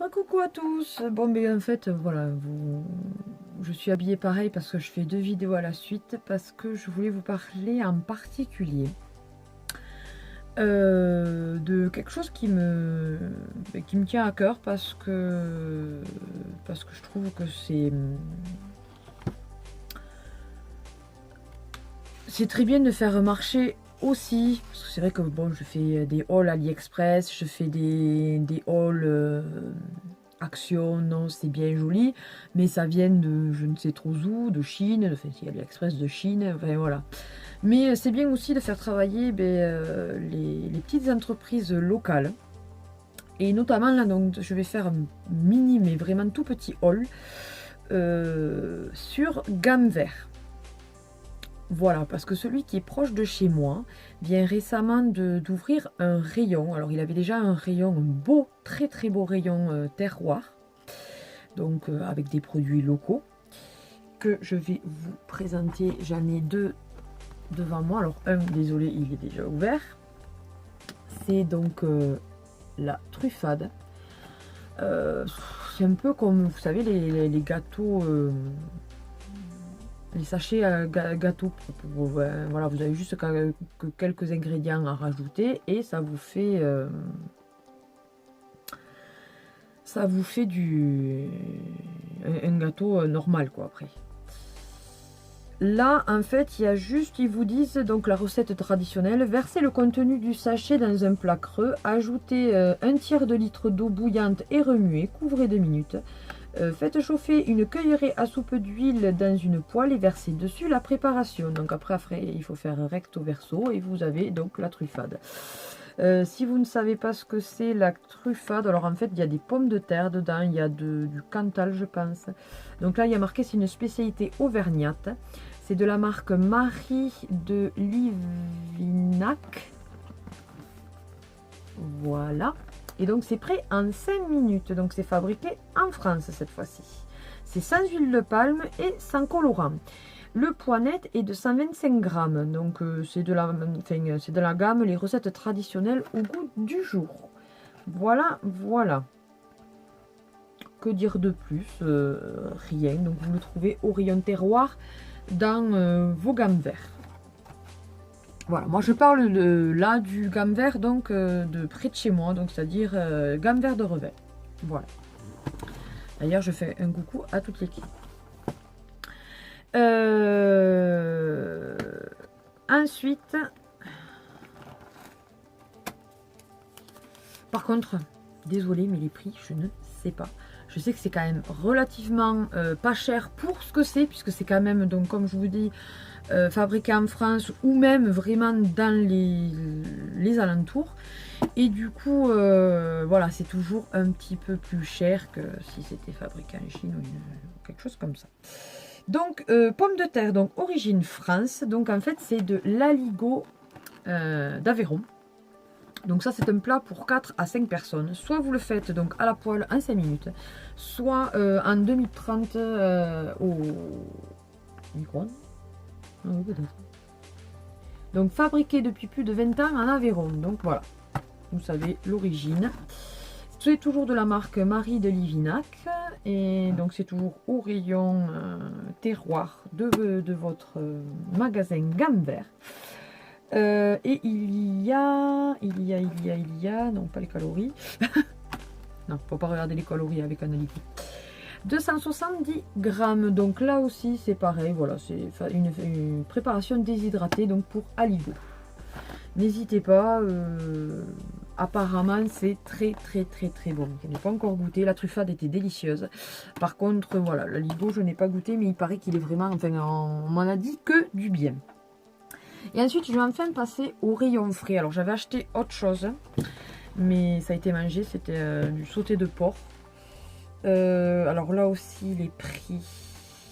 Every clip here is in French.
Coucou à tous. Bon, mais en fait, voilà, je suis habillée pareil parce que je fais 2 vidéos à la suite, parce que je voulais vous parler en particulier de quelque chose qui me tient à cœur parce que je trouve que c'est très bien de faire marcher aussi, parce que c'est vrai que bon, je fais des hauls AliExpress, je fais des hauls Action, non, c'est bien joli, mais ça vient de je ne sais trop où, de Chine, enfin, il y a AliExpress de Chine, enfin voilà. Mais c'est bien aussi de faire travailler les petites entreprises locales. Et notamment là, donc, je vais faire un mini, mais vraiment tout petit haul sur gamme vert. Voilà, parce que celui qui est proche de chez moi vient récemment d'ouvrir un rayon. Alors, il avait déjà un rayon, un beau, très très beau rayon terroir, donc avec des produits locaux que je vais vous présenter. J'en ai deux devant moi. Alors, un, désolé, il est déjà ouvert. C'est donc la truffade. C'est un peu comme, vous savez, les gâteaux. Les sachets à gâteaux, voilà, vous avez juste que quelques ingrédients à rajouter et ça vous fait un gâteau normal quoi après. Là en fait il y a juste, ils vous disent donc la recette traditionnelle: versez le contenu du sachet dans un plat creux, ajoutez un tiers de litre d'eau bouillante et remuez, couvrez 2 minutes. Faites chauffer une cuillerée à soupe d'huile dans une poêle et versez dessus la préparation. Donc après, il faut faire recto verso et vous avez donc la truffade. Si vous ne savez pas ce que c'est la truffade, alors en fait il y a des pommes de terre dedans, il y a du Cantal je pense. Donc là il y a marqué c'est une spécialité auvergnate. C'est de la marque Marie de Livinac. Voilà. Et donc c'est prêt en 5 minutes. Donc c'est fabriqué en France cette fois-ci. C'est sans huile de palme et sans colorant. Le poids net est de 125 grammes. Donc c'est de la gamme les recettes traditionnelles au goût du jour. Voilà, voilà. Que dire de plus? Rien. Donc vous le trouvez au rayon terroir dans vos gammes verts. Voilà, moi je parle là du gamme vert donc de près de chez moi, donc c'est-à-dire gamme vert de Revel. Voilà. D'ailleurs, je fais un coucou à toute l'équipe. Ensuite, par contre, désolé, mais les prix, je ne sais pas. Je sais que c'est quand même relativement pas cher pour ce que c'est, puisque c'est quand même, donc comme je vous dis, fabriqué en France ou même vraiment dans les alentours. Et du coup, voilà, c'est toujours un petit peu plus cher que si c'était fabriqué en Chine ou quelque chose comme ça. Donc, pommes de terre, donc origine France. Donc, en fait, c'est de l'aligot d'Aveyron. Donc ça, c'est un plat pour 4 à 5 personnes. Soit vous le faites donc à la poêle en 5 minutes, soit en demi-30 au micro-ondes. Donc, fabriqué depuis plus de 20 ans en Aveyron. Donc, voilà. Vous savez l'origine. C'est toujours de la marque Marie de Livinac. Et donc, c'est toujours au rayon terroir de votre magasin gamme vert. Et il y a, non pas les calories. Non, faut pas regarder les calories avec un alibi. 270 grammes, donc là aussi c'est pareil, voilà, c'est une préparation déshydratée, donc pour aligot. N'hésitez pas, apparemment c'est très très très très bon. Je n'ai pas encore goûté, la truffade était délicieuse. Par contre, voilà, l'aligot je n'ai pas goûté, mais il paraît qu'il est vraiment, enfin on m'en a dit que du bien. Et ensuite je vais enfin passer au rayon frais. Alors j'avais acheté autre chose, mais ça a été mangé, c'était du sauté de porc. Alors là aussi les prix,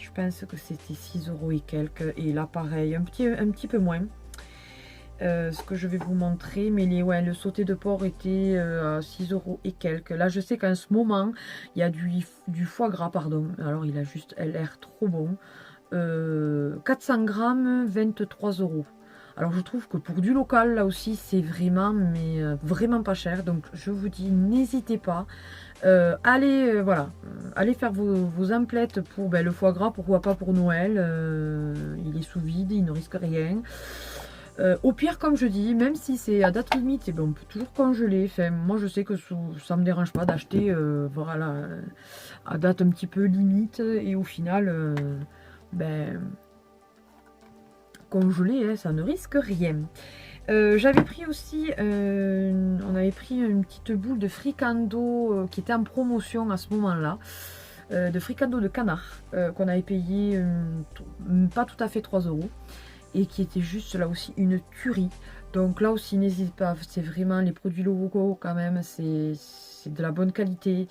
je pense que c'était 6 € et quelques, et là pareil, un petit peu moins. Ce que je vais vous montrer, mais le sauté de porc était à 6 € et quelques. Là je sais qu'en ce moment il y a du foie gras, pardon, alors il a juste l'air trop bon. 400 grammes, 23 €. Alors je trouve que pour du local, là aussi, c'est vraiment, mais vraiment pas cher. Donc je vous dis, n'hésitez pas. Allez, voilà, allez faire vos emplettes pour le foie gras, pourquoi pas pour Noël. Il est sous vide, il ne risque rien. Au pire, comme je dis, même si c'est à date limite, on peut toujours congeler. Enfin, moi, je sais que ça me dérange pas d'acheter voilà, à date un petit peu limite. Et au final, congeler, hein, ça ne risque rien. J'avais pris aussi, on avait pris une petite boule de fricando qui était en promotion à ce moment-là. De fricando de canard qu'on avait payé pas tout à fait 3 € et qui était juste là aussi une tuerie. Donc là aussi n'hésite pas, c'est vraiment les produits locaux quand même, c'est de la bonne qualité.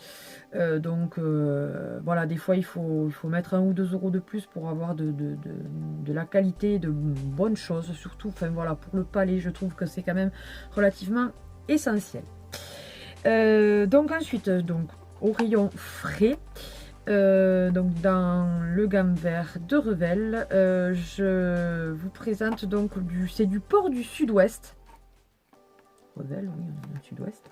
Voilà, des fois il faut mettre 1 ou 2 € de plus pour avoir de la qualité, de bonnes choses, surtout enfin voilà, pour le palais je trouve que c'est quand même relativement essentiel. Donc ensuite, donc au rayon frais, donc dans le gamme vert de Revel, je vous présente donc c'est du port du Sud-Ouest. Revel, oui, on est dans le Sud-Ouest.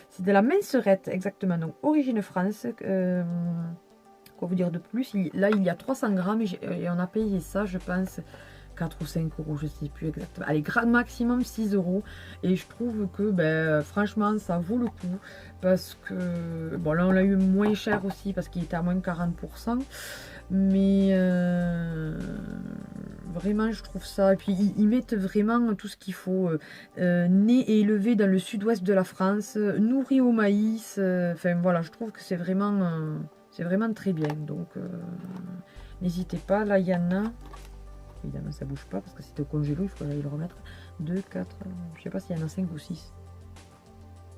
C'est de la mincerette, exactement, donc origine France. Quoi vous dire de plus? Là, il y a 300 grammes et on a payé ça, je pense, 4 ou 5 €, je ne sais plus exactement. Allez, grand maximum 6 €. Et je trouve que, franchement, ça vaut le coup. Parce que, bon, là, on l'a eu moins cher aussi parce qu'il était à moins de 40%. Mais vraiment, je trouve ça. Et puis, ils mettent vraiment tout ce qu'il faut. Né et élevé dans le sud-ouest de la France, nourri au maïs. Enfin, voilà, je trouve que c'est vraiment très bien. Donc, n'hésitez pas. Là, il y en a. Évidemment, ça bouge pas parce que c'était au congélo. Il faut aller le remettre. 2, 4. Je sais pas s'il y en a 5 ou 6.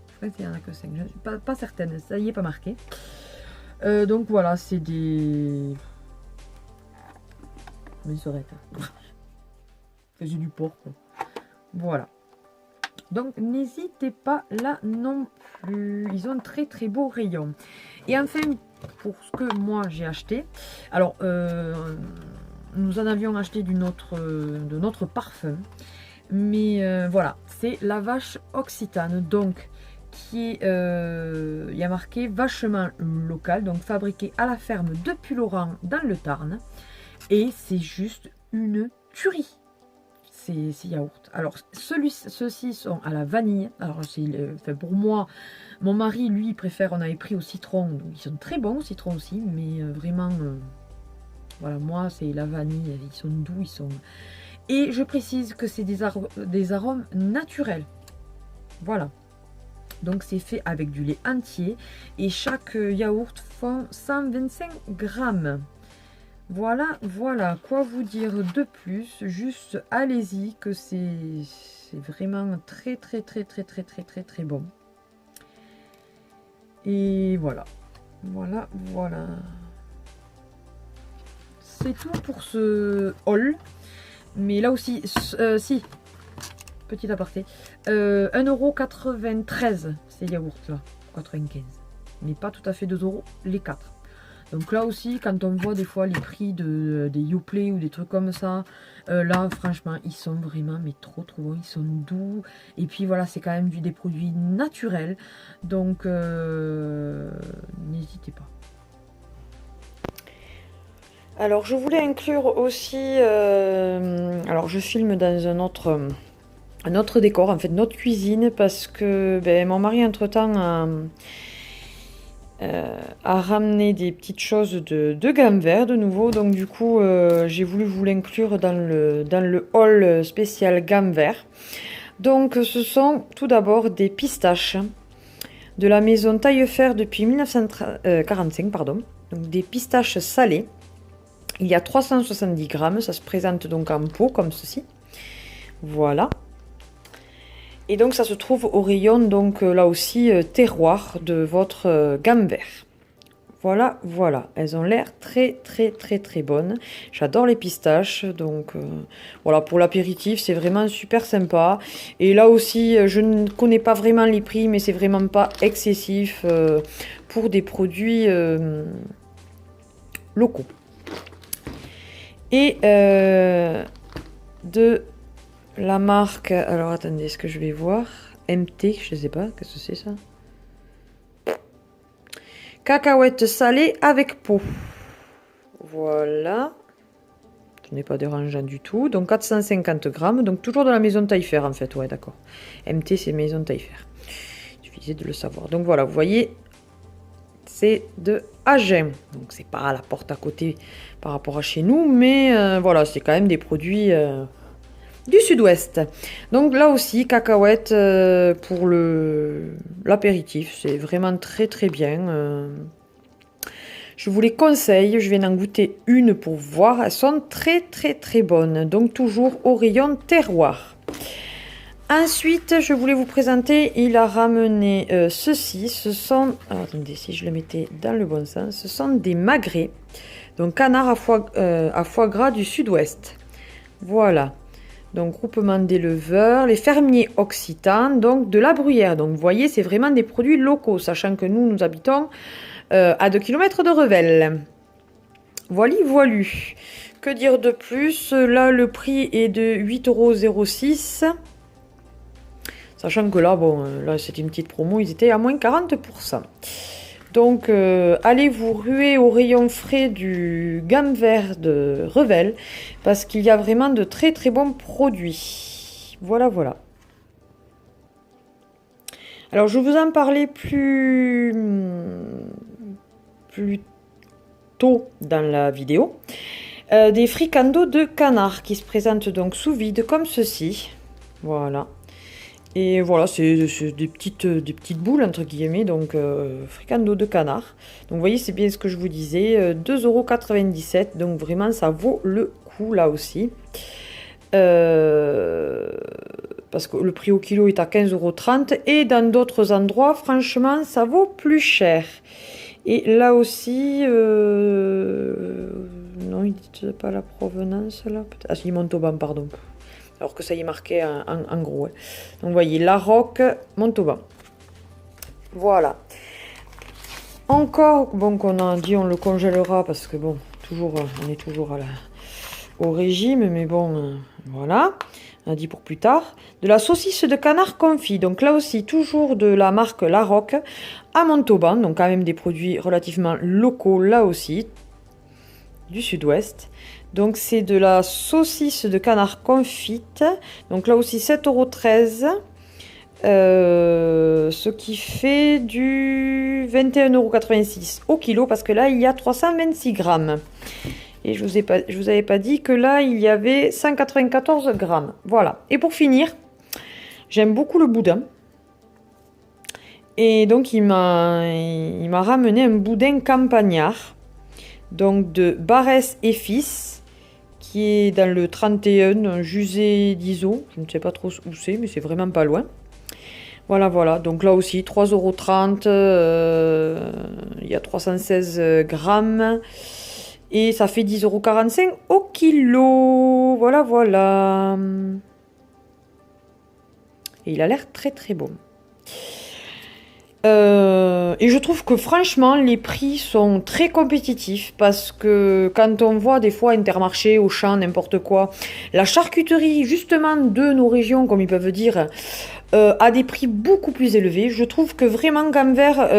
Je crois qu'il n'y en a que 5. Je ne suis pas certaine. Ça y est, pas marqué. Donc, voilà, c'est des. Mais ça aurait été. C'est du porc, quoi. Voilà. Donc, n'hésitez pas là non plus. Ils ont un très très beau rayon. Et enfin, pour ce que moi j'ai acheté. Alors, nous en avions acheté de notre parfum. Mais voilà, c'est la vache occitane. Donc, qui est, il y a marqué vachement local. Donc, fabriqué à la ferme de Pulloran dans le Tarn. Et c'est juste une tuerie. Ces yaourts. Alors, ceux-ci sont à la vanille. Alors, enfin, pour moi, mon mari, lui, il préfère, on avait pris au citron. Donc, ils sont très bons au citron aussi. Mais vraiment, voilà, moi, c'est la vanille. Ils sont doux, ils sont... Et je précise que c'est des arômes naturels. Voilà. Donc, c'est fait avec du lait entier. Et chaque yaourt font 125 grammes. Voilà, voilà, quoi vous dire de plus? Juste allez-y, que c'est vraiment très très très très très très très très bon. Et voilà, voilà, voilà. C'est tout pour ce haul. Mais là aussi, si, petit aparté, 1,93 € ces yaourts là, 95. Mais pas tout à fait 2 € les 4. Donc là aussi, quand on voit des fois les prix des Yoplait ou des trucs comme ça, là franchement, ils sont vraiment mais trop bons, ils sont doux. Et puis voilà, c'est quand même des produits naturels. Donc n'hésitez pas. Alors je voulais inclure aussi, alors je filme dans un autre décor, en fait notre cuisine, parce que mon mari entre-temps a ramené des petites choses de gamme vert de nouveau, donc du coup j'ai voulu vous l'inclure dans le haul spécial gamme vert. Donc ce sont tout d'abord des pistaches de la maison Taillefer depuis 1945, pardon. Donc des pistaches salées. Il y a 370 grammes, ça se présente donc en pot comme ceci. Voilà. Et donc ça se trouve au rayon, donc là aussi, terroir de votre gamme vert. Voilà, voilà. Elles ont l'air très très très très bonnes. J'adore les pistaches. Donc voilà, pour l'apéritif, c'est vraiment super sympa. Et là aussi, je ne connais pas vraiment les prix, mais c'est vraiment pas excessif pour des produits locaux. Et de la marque, alors attendez, est-ce que je vais voir? MT, je sais pas, qu'est-ce que c'est ça? Cacahuètes salées avec peau. Voilà. Ce n'est pas dérangeant du tout. Donc 450 grammes. Donc toujours de la maison Taillefer en fait. Ouais, d'accord. MT, c'est maison Taillefer. Il suffisait de le savoir. Donc voilà, vous voyez, c'est de Agen. Donc c'est pas à la porte à côté par rapport à chez nous. Mais voilà, c'est quand même des produits du sud-ouest. Donc là aussi, cacahuètes pour l'apéritif. C'est vraiment très très bien. Je vous les conseille, je vais en goûter une pour voir. Elles sont très très très bonnes. Donc toujours au rayon terroir. Ensuite, je voulais vous présenter, il a ramené ceci. Ce sont, alors, attendez si je le mettais dans le bon sens, ce sont des magrets. Donc canard à foie gras du sud-ouest. Voilà. Donc groupement d'éleveurs, les fermiers occitans, donc de la Bruyère. Donc vous voyez, c'est vraiment des produits locaux, sachant que nous habitons à 2 km de Revel. Voilà, voilu. Que dire de plus? Là, le prix est de 8,06 €. Sachant que là, bon, là, c'était une petite promo, ils étaient à moins 40%. Donc, allez vous ruer au rayon frais du gamme vert de Revel, parce qu'il y a vraiment de très très bons produits. Voilà, voilà. Alors, je vous en parlais plus tôt dans la vidéo. Des fricandeaux de canard qui se présentent donc sous vide comme ceci. Voilà. Et voilà, c'est des petites boules entre guillemets, donc fricandeaux de canard. Donc vous voyez, c'est bien ce que je vous disais, 2,97 €, donc vraiment ça vaut le coup là aussi. Parce que le prix au kilo est à 15,30 € et dans d'autres endroits, franchement, ça vaut plus cher. Et là aussi, non, il dit pas la provenance là. Ah si, Montauban, pardon. Alors que ça y est marqué en gros. Hein. Donc vous voyez, La Roque, Montauban. Voilà. Encore, bon, qu'on a dit, on le congélera parce que bon, toujours, on est toujours au régime, mais bon, voilà. On a dit pour plus tard. De la saucisse de canard confit. Donc là aussi, toujours de la marque La Roque à Montauban. Donc quand même des produits relativement locaux là aussi. Du sud-ouest. Donc c'est de la saucisse de canard confite. Donc là aussi 7,13 €. Ce qui fait du 21,86 € au kilo. Parce que là il y a 326 grammes. Et je vous avais pas dit que là il y avait 194 grammes. Voilà. Et pour finir, j'aime beaucoup le boudin. Et donc il m'a ramené un boudin campagnard. Donc de Barès et Fils, qui est dans le 31 Jusé d'Iso. Je ne sais pas trop où c'est, mais c'est vraiment pas loin. Voilà, voilà. Donc là aussi, 3,30 €. Il y a 316 grammes. Et ça fait 10,45 € au kilo. Voilà, voilà. Et il a l'air très très bon. Et je trouve que franchement les prix sont très compétitifs parce que quand on voit des fois Intermarché, Auchan, n'importe quoi, la charcuterie justement de nos régions, comme ils peuvent dire, à des prix beaucoup plus élevés. Je trouve que vraiment Gamme Vert,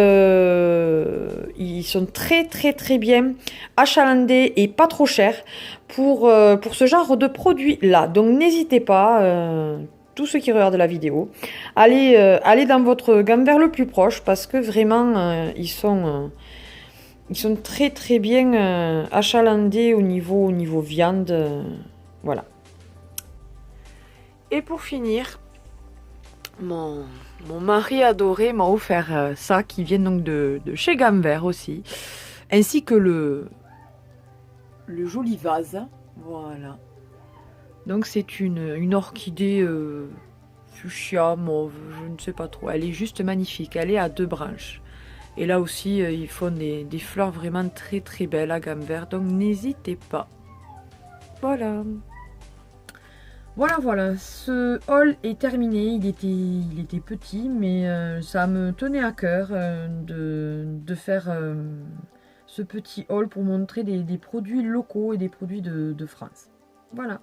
ils sont très très très bien achalandés et pas trop chers pour ce genre de produits là. Donc n'hésitez pas. Tous ceux qui regardent la vidéo, allez dans votre Gamme Vert le plus proche parce que vraiment ils sont très très bien achalandés au niveau viande, voilà. Et pour finir, mon mari adoré m'a offert ça qui vient donc de chez Gamme Vert aussi, ainsi que le joli vase, voilà. Donc c'est une orchidée fuchsia, mauve, je ne sais pas trop. Elle est juste magnifique, elle est à 2 branches. Et là aussi, ils font des fleurs vraiment très très belles à Gamme Vert, donc n'hésitez pas. Voilà. Voilà, voilà, ce haul est terminé. Il était petit, mais ça me tenait à cœur de faire ce petit haul pour montrer des produits locaux et des produits de France. Voilà.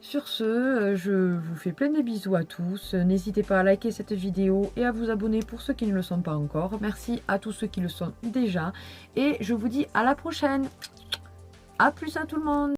Sur ce, je vous fais plein de bisous à tous. N'hésitez pas à liker cette vidéo et à vous abonner pour ceux qui ne le sont pas encore. Merci à tous ceux qui le sont déjà. Et je vous dis à la prochaine. À plus à tout le monde.